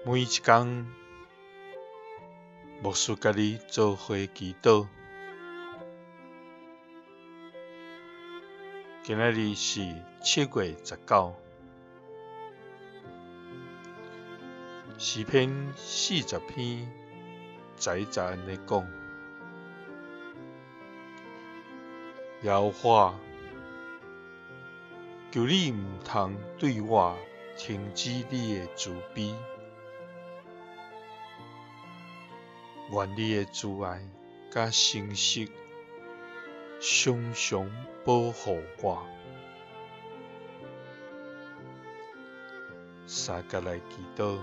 每一天，牧师甲你做伙祈祷。今仔日是7月19，诗篇40篇，10安尼讲：耶和华，求你毋通对我停止你的慈悲，愿你的慈爱甲诚实常常保护我。三甲来祈祷，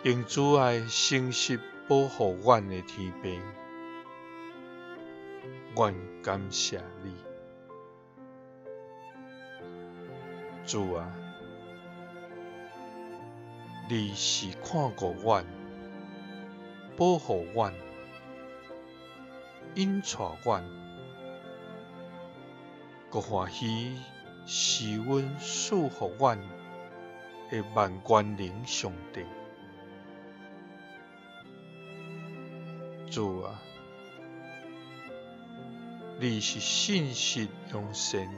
用慈爱诚实保护阮的天父，愿感谢你。主啊，你是看顾阮、保护阮、引带阮，佮欢喜是阮赐福阮的万权能上帝。主啊，你是信实良善、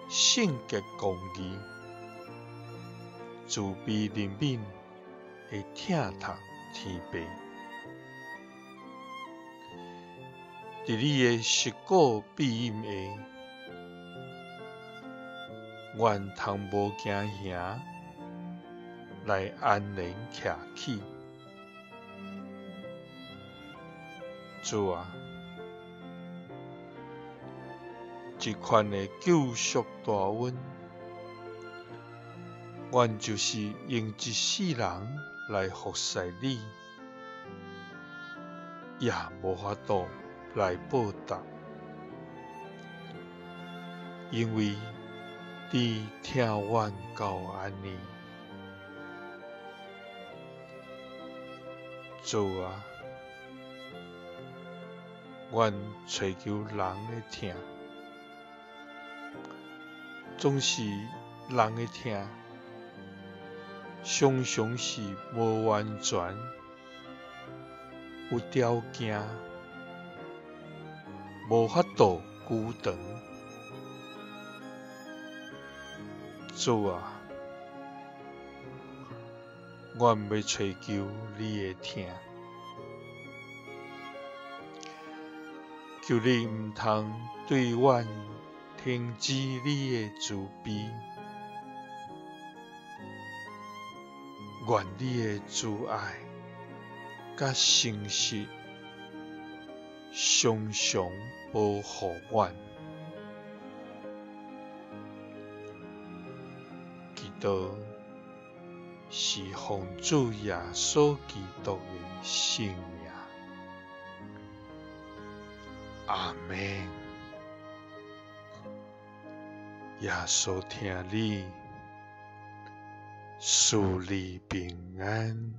圣洁公义、慈悲怜悯的疼痛天父。伫你的实果庇荫下，愿通无惊吓来安然徛起。主啊，这款的救赎大恩，阮就是用一世人来服侍你，也无法度来报答，因为你疼阮到安尼。主啊，阮追求人的疼，总是人的疼，常常是无完全、有条件、无法度久长。主啊，阮要追求你的疼，求你毋通对阮停止你的慈悲，愿你的慈爱甲诚实常常保护阮。祈祷是奉主耶稣基督的圣名，阿们。耶稣听你，赐你平安。